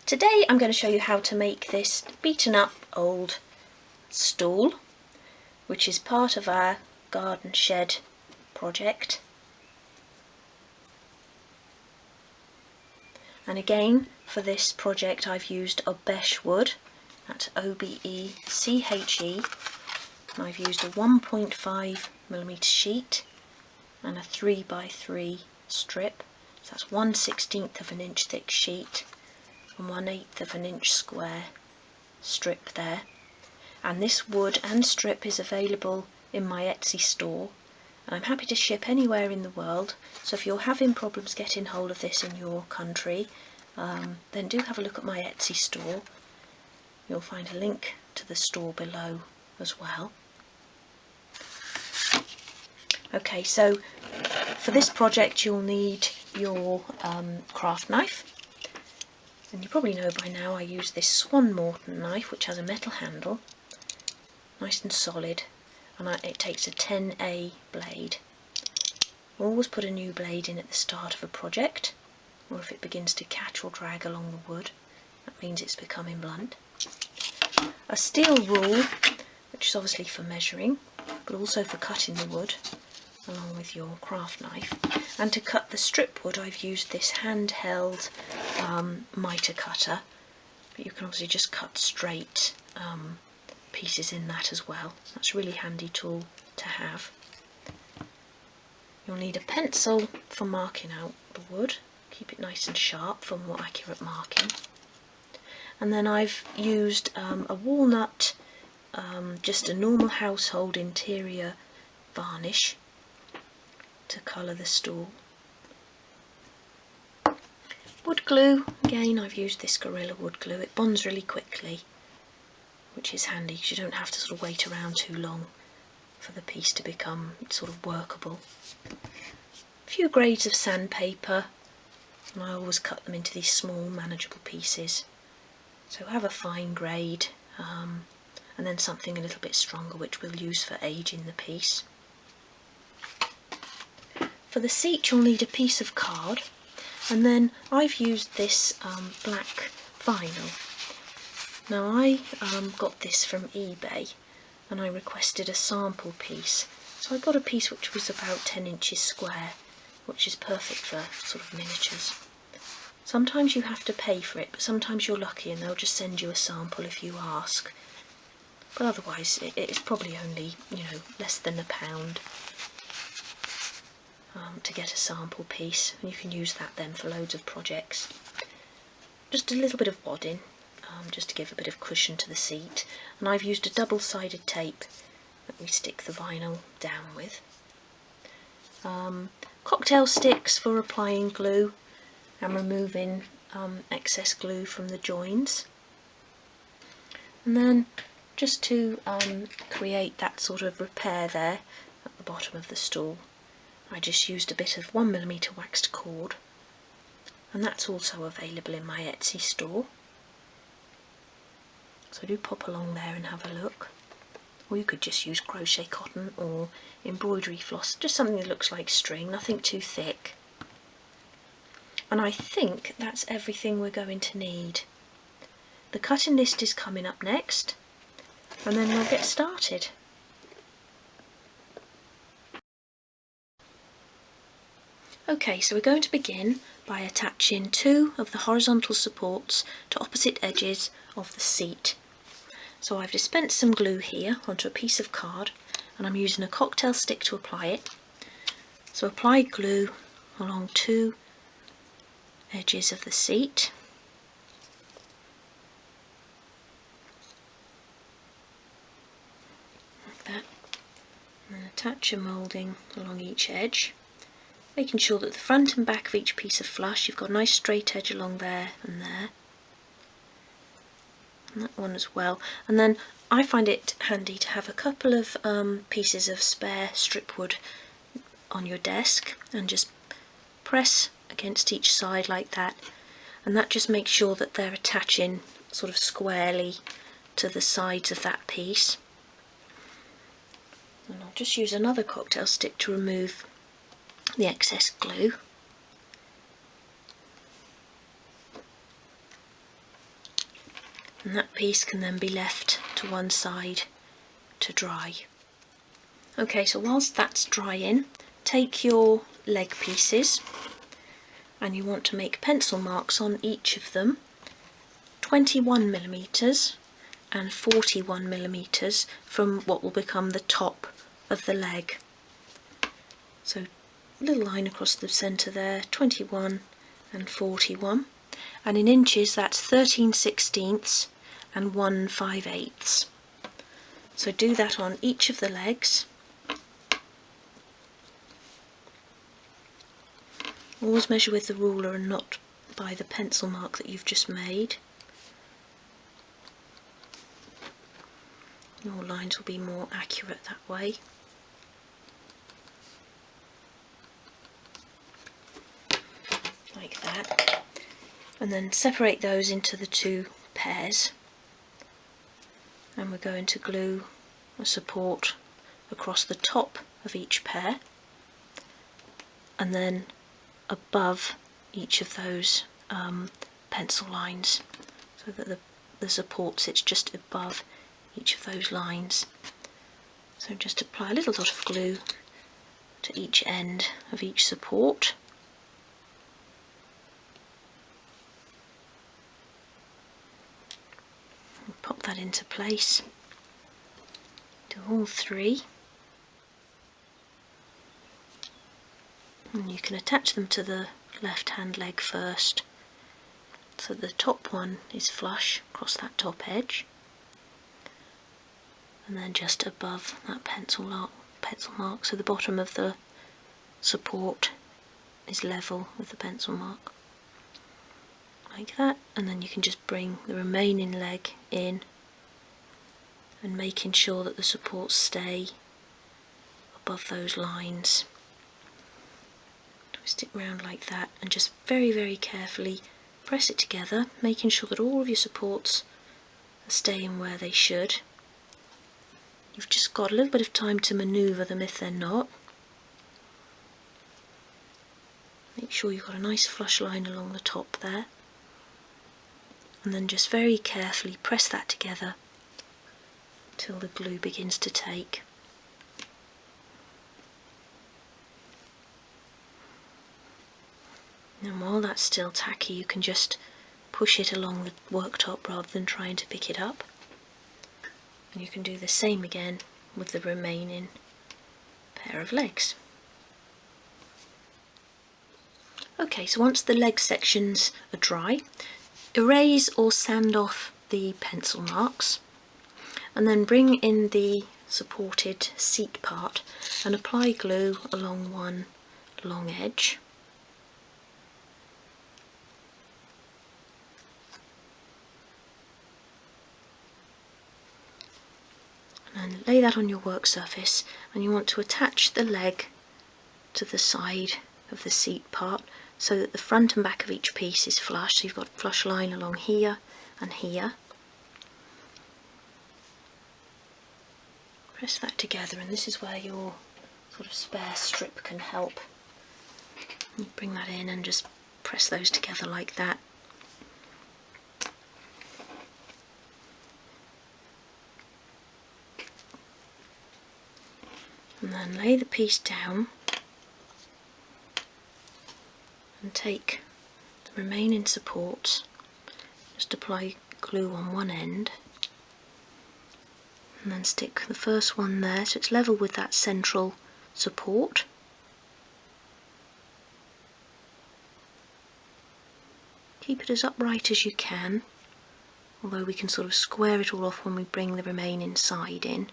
Today I'm going to show you how to make this beaten up old stool, which is part of our garden shed project. And again, for this project I've used obeche wood, that's O-B-E-C-H-E, and I've used a 1.5mm sheet and a 3x3 strip, so that's 1/16 of an inch thick sheet and 1/8 of an inch square strip there. And this wood and strip is available in my Etsy store, and I'm happy to ship anywhere in the world, so if you're having problems getting hold of this in your country, then do have a look at my Etsy store. You'll find a link to the store below as well. Okay, so for this project you'll need your craft knife, and you probably know by now I use this Swan Morton knife, which has a metal handle, nice and solid, and it takes a 10A blade. Always put a new blade in at the start of a project, or if it begins to catch or drag along the wood, that means it's becoming blunt. A steel rule, which is obviously for measuring, but also for cutting the wood, along with your craft knife. And to cut the strip wood I've used this handheld mitre cutter, but you can obviously just cut straight pieces in that as well. That's a really handy tool to have. You'll need a pencil for marking out the wood, keep it nice and sharp for more accurate marking. And then I've used a walnut, just a normal household interior varnish to colour the stool. Wood glue, again I've used this Gorilla wood glue. It bonds really quickly, which is handy because you don't have to sort of wait around too long for the piece to become sort of workable. A few grades of sandpaper, and I always cut them into these small manageable pieces. So have a fine grade, and then something a little bit stronger which we'll use for aging the piece. For the seat you'll need a piece of card, and then I've used this black vinyl. Now I got this from eBay and I requested a sample piece, so I got a piece which was about 10 inches square, which is perfect for sort of miniatures. Sometimes you have to pay for it, but sometimes you're lucky and they'll just send you a sample if you ask. But otherwise it's probably only, less than £1 to get a sample piece, and you can use that then for loads of projects. Just a little bit of wadding, just to give a bit of cushion to the seat, and I've used a double-sided tape that we stick the vinyl down with. Cocktail sticks for applying glue and removing excess glue from the joins. And then just to create that sort of repair there at the bottom of the stool, I just used a bit of 1mm waxed cord, and that's also available in my Etsy store. So do pop along there and have a look. Or you could just use crochet cotton or embroidery floss, just something that looks like string, nothing too thick. And I think that's everything we're going to need. The cutting list is coming up next, and then we'll get started. Okay, so we're going to begin by attaching 2 of the horizontal supports to opposite edges of the seat. So I've dispensed some glue here onto a piece of card, and I'm using a cocktail stick to apply it. So apply glue along 2 edges of the seat. Like that. And then attach a moulding along each edge, making sure that the front and back of each piece are flush. You've got a nice straight edge along there and there. And that one as well. And then I find it handy to have a couple of pieces of spare strip wood on your desk and just press against each side like that, and that just makes sure that they're attaching sort of squarely to the sides of that piece. And I'll just use another cocktail stick to remove the excess glue. and that piece can then be left to one side to dry. Okay, so whilst that's drying, take your leg pieces and you want to make pencil marks on each of them, 21mm and 41mm from what will become the top of the leg. So a little line across the centre there, 21 and 41, and in inches that's 13/16 and 1/5/8. So do that on each of the legs. Always measure with the ruler and not by the pencil mark that you've just made. Your lines will be more accurate that way. Like that. And then separate those into the two pairs. And we're going to glue a support across the top of each pair and then above each of those pencil lines, so that the support sits just above each of those lines. So just apply a little dot of glue to each end of each support. And pop that into place. Do all three. And you can attach them to the left hand leg first, so the top one is flush across that top edge, and then just above that pencil mark, so the bottom of the support is level with the pencil mark, like that. And then you can just bring the remaining leg in and making sure that the supports stay above those lines. Twist it round like that and just very, very carefully press it together, making sure that all of your supports are staying where they should. You've just got a little bit of time to manoeuvre them if they're not. Make sure you've got a nice flush line along the top there, and then just very carefully press that together till the glue begins to take. And while that's still tacky, you can just push it along the worktop rather than trying to pick it up. And you can do the same again with the remaining pair of legs. Okay, so once the leg sections are dry, erase or sand off the pencil marks, and then bring in the supported seat part and apply glue along one long edge. And lay that on your work surface, and you want to attach the leg to the side of the seat part so that the front and back of each piece is flush. So you've got a flush line along here and here. Press that together, and this is where your sort of spare strip can help. You bring that in and just press those together like that. And then lay the piece down and take the remaining supports, just apply glue on one end and then stick the first one there so it's level with that central support. Keep it as upright as you can, although we can sort of square it all off when we bring the remaining side in.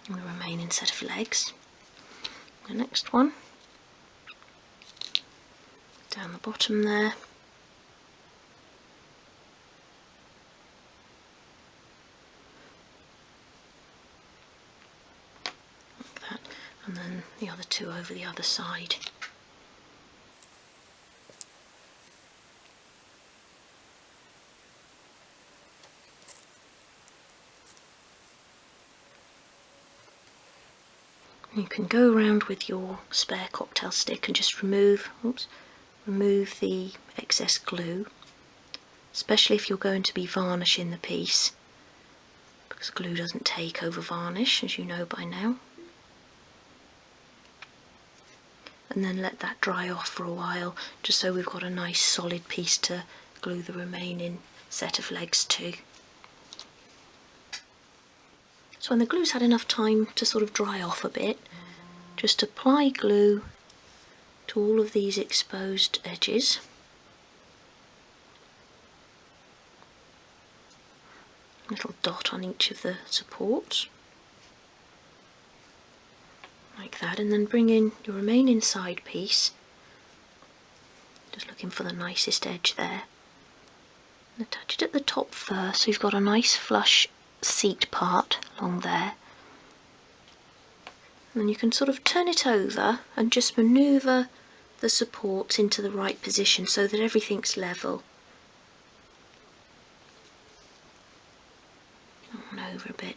And the remaining set of legs. The next one, down the bottom there. Like that, and then the other two over the other side. You can go around with your spare cocktail stick and just remove the excess glue, especially if you're going to be varnishing the piece, because glue doesn't take over varnish, as you know by now. And then let that dry off for a while, just so we've got a nice solid piece to glue the remaining set of legs to. So when the glue's had enough time to sort of dry off a bit, just apply glue to all of these exposed edges. Little dot on each of the supports, like that, and then bring in your remaining side piece, just looking for the nicest edge there, and attach it at the top first so you've got a nice flush seat part along there. And then you can sort of turn it over and just manoeuvre the supports into the right position so that everything's level. On over a bit.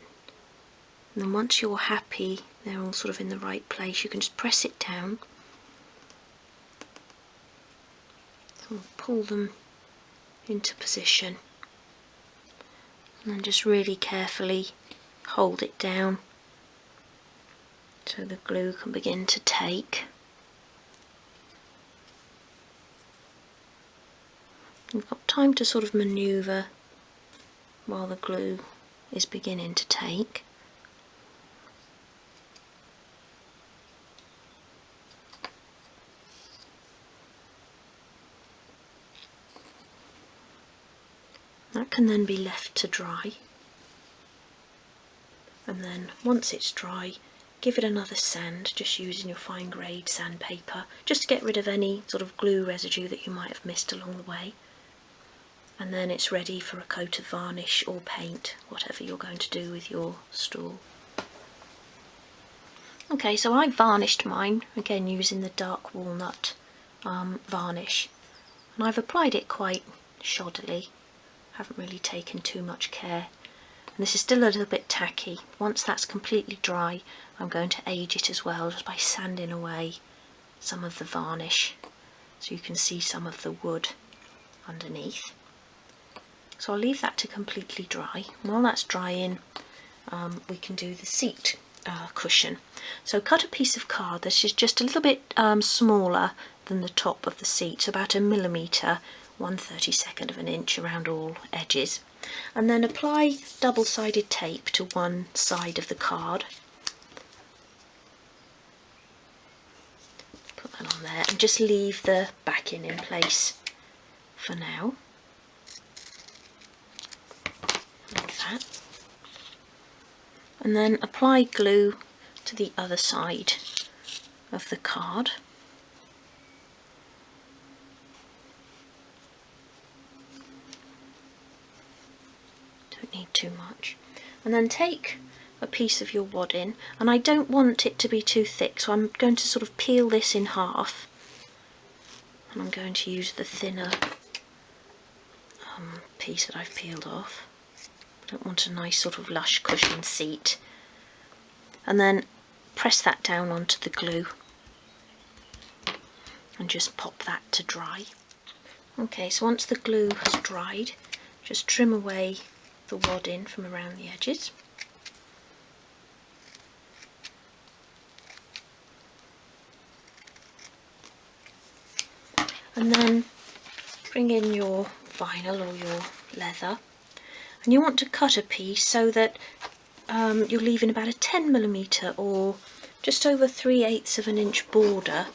And then once you're happy they're all sort of in the right place, you can just press it down. So pull them into position. And then just really carefully hold it down so the glue can begin to take. You've got time to sort of manoeuvre while the glue is beginning to take. That can then be left to dry, and then once it's dry, give it another sand, just using your fine grade sandpaper, just to get rid of any sort of glue residue that you might have missed along the way. And then it's ready for a coat of varnish or paint, whatever you're going to do with your stool. Okay, so I varnished mine, again using the dark walnut varnish, and I've applied it quite shoddily, haven't really taken too much care. And this is still a little bit tacky. Once that's completely dry, I'm going to age it as well, just by sanding away some of the varnish so you can see some of the wood underneath. So I'll leave that to completely dry. While that's drying, we can do the seat cushion. So cut a piece of card that is just a little bit smaller than the top of the seat, so about 1 millimetre, 1/32 of an inch around all edges, and then apply double-sided tape to one side of the card. Put that on there and just leave the backing in place for now, like that. And then apply glue to the other side of the card. Don't need too much. And then take a piece of your wadding, and I don't want it to be too thick, so I'm going to sort of peel this in half, and I'm going to use the thinner piece that I've peeled off. I don't want a nice sort of lush cushion seat. And then press that down onto the glue and just pop that to dry. Okay, so once the glue has dried, just trim away the wadding from around the edges. And then bring in your vinyl or your leather, and you want to cut a piece so that you're leaving about a 10mm or just over 3/8 of an inch border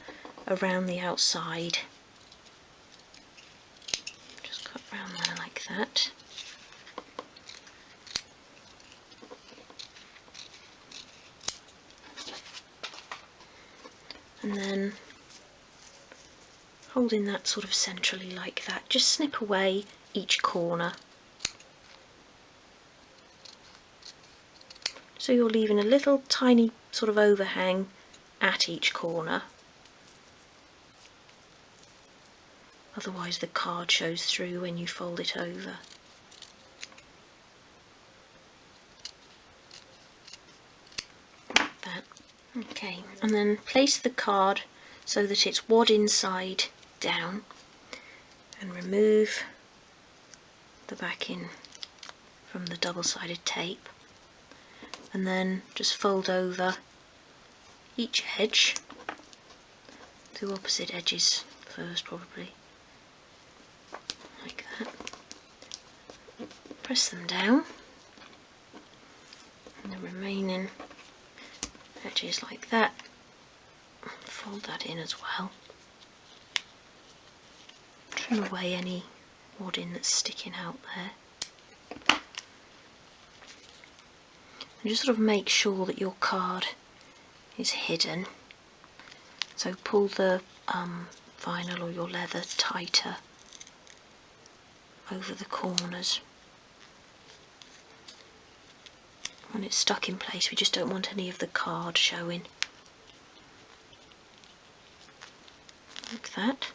around the outside. Just cut around there like that. And then holding that sort of centrally like that, just snip away each corner. So you're leaving a little tiny sort of overhang at each corner. Otherwise the card shows through when you fold it over. Like that. Okay, and then place the card so that it's wad inside down, and remove the backing from the double-sided tape, and then just fold over each edge, do opposite edges first probably, like that. Press them down, and the remaining edges like that, fold that in as well. Trim away any wadding that's sticking out there. And just sort of make sure that your card is hidden. So pull the vinyl or your leather tighter over the corners. When it's stuck in place, we just don't want any of the card showing. Like that.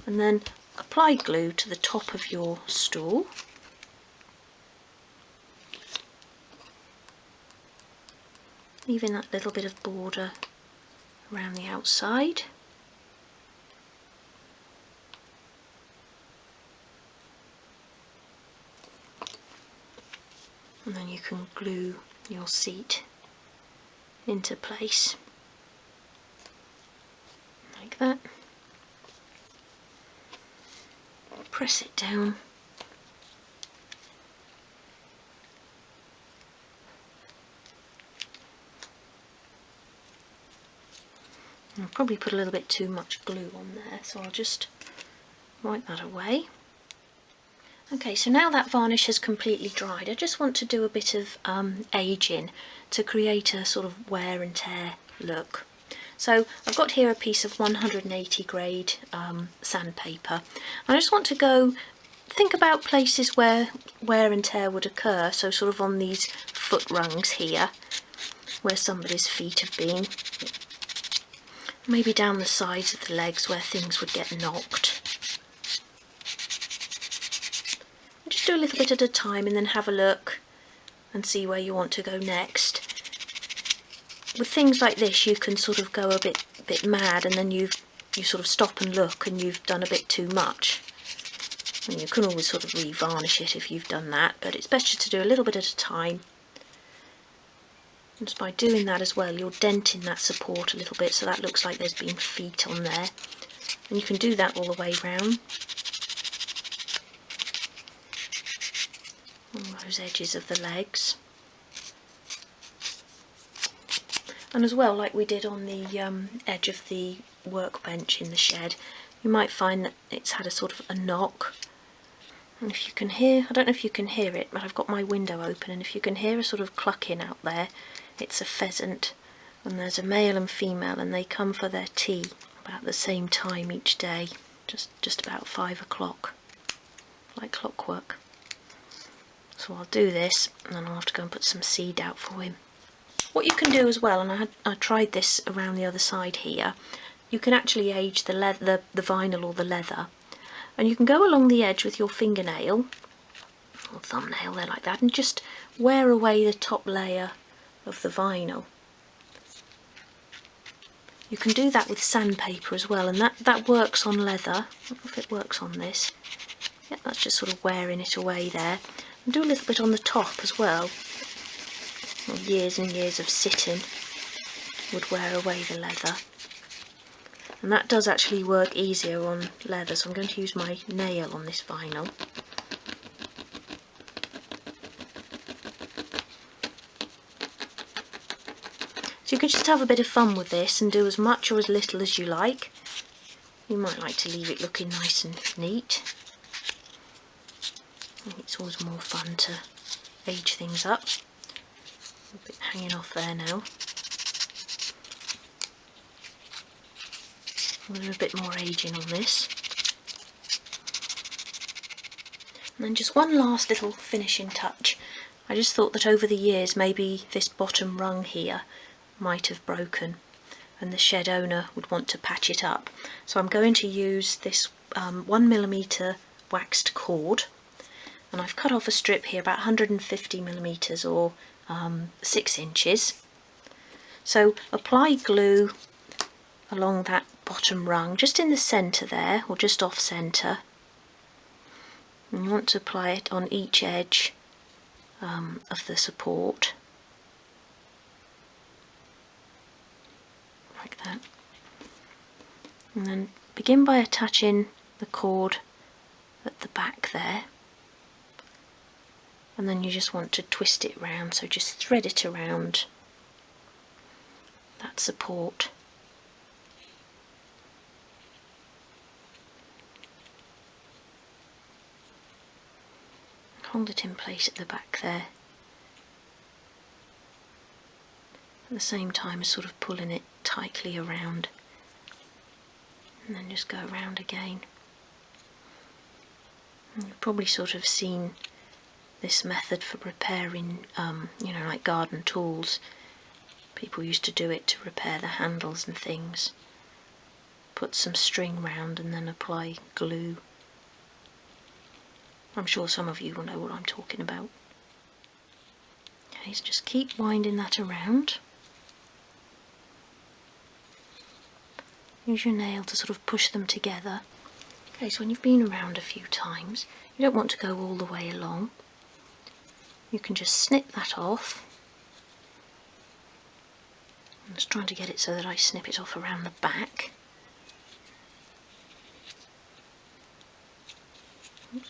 And then apply glue to the top of your stool. Leaving that little bit of border around the outside. And then you can glue your seat into place, like that. Press it down. I'll probably put a little bit too much glue on there, so I'll just wipe that away. Okay, so now that varnish has completely dried, I just want to do a bit of aging to create a sort of wear and tear look. So I've got here a piece of 180 grade sandpaper. I just want to think about places where wear and tear would occur, so sort of on these foot rungs here, where somebody's feet have been. Maybe down the sides of the legs where things would get knocked. Just do a little bit at a time and then have a look and see where you want to go next. With things like this you can sort of go a bit mad, and then you sort of stop and look and you've done a bit too much. And you can always sort of re-varnish it if you've done that, but it's best just to do a little bit at a time. And just by doing that as well, you're denting that support a little bit, so that looks like there's been feet on there. And you can do that all the way round. All those edges of the legs. And as well, like we did on the edge of the workbench in the shed, you might find that it's had a sort of a knock. And if you can hear, I don't know if you can hear it, but I've got my window open, and if you can hear a sort of clucking out there, it's a pheasant. And there's a male and female, and they come for their tea about the same time each day, just about 5 o'clock, like clockwork. So I'll do this, and then I'll have to go and put some seed out for him. What you can do as well, and I tried this around the other side here, you can actually age the vinyl or the leather, and you can go along the edge with your fingernail or thumbnail there like that, and just wear away the top layer of the vinyl. You can do that with sandpaper as well, and that works on leather. I don't know if it works on this. Yeah, that's just sort of wearing it away there. And do a little bit on the top as well. Years and years of sitting would wear away the leather, and that does actually work easier on leather, so I'm going to use my nail on this vinyl. So you can just have a bit of fun with this and do as much or as little as you like. You might like to leave it looking nice and neat. I think it's always more fun to age things up. A bit hanging off there now. I'm going to do a bit more aging on this. And then just one last little finishing touch. I just thought that over the years maybe this bottom rung here might have broken, and the shed owner would want to patch it up. So I'm going to use this 1mm waxed cord, and I've cut off a strip here about 150mm or 6 inches. So apply glue along that bottom rung, just in the centre there, or just off centre. And you want to apply it on each edge of the support, like that. And then begin by attaching the cord at the back there, and then you just want to twist it round, so just thread it around that support. Hold it in place at the back there, at the same time as sort of pulling it tightly around, and then just go around again. And you've probably sort of seen this method for repairing, you know, like garden tools. People used to do it to repair the handles and things. Put some string round and then apply glue. I'm sure some of you will know what I'm talking about. Okay, so just keep winding that around. Use your nail to sort of push them together. Okay, so when you've been around a few times, you don't want to go all the way along. You can just snip that off. I'm just trying to get it so that I snip it off around the back. Oops.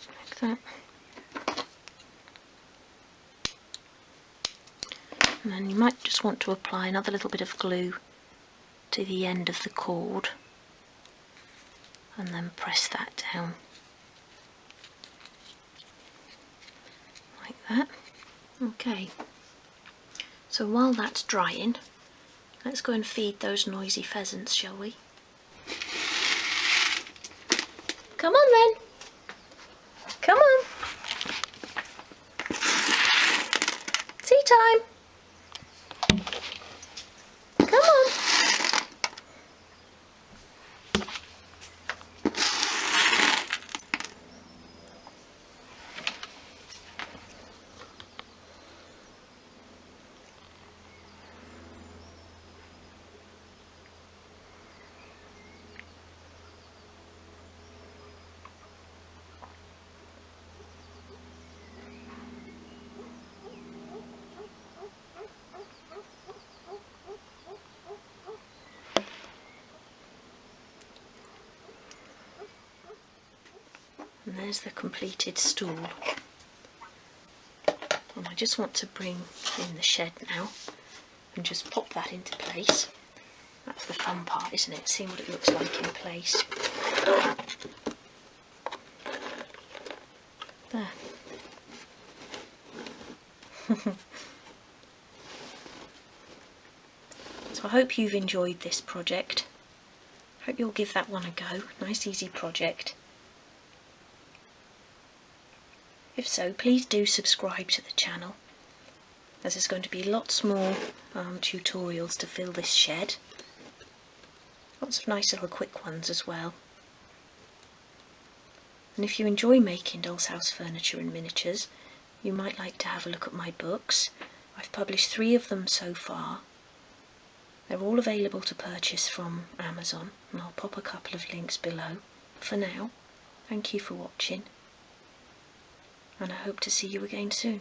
Like that. And then you might just want to apply another little bit of glue to the end of the cord and then press that down like that. Okay, so while that's drying, let's go and feed those noisy pheasants, shall we? Come on then! Come on! Tea time! Come on! And there's the completed stool. And I just want to bring in the shed now and just pop that into place. That's the fun part, isn't it? Seeing what it looks like in place. There. So I hope you've enjoyed this project. Hope you'll give that one a go. Nice easy project. If so, please do subscribe to the channel, as there's going to be lots more tutorials to fill this shed. Lots of nice little quick ones as well. And if you enjoy making doll's house furniture and miniatures, you might like to have a look at my books. I've published 3 of them so far. They're all available to purchase from Amazon, and I'll pop a couple of links below. For now, thank you for watching, and I hope to see you again soon.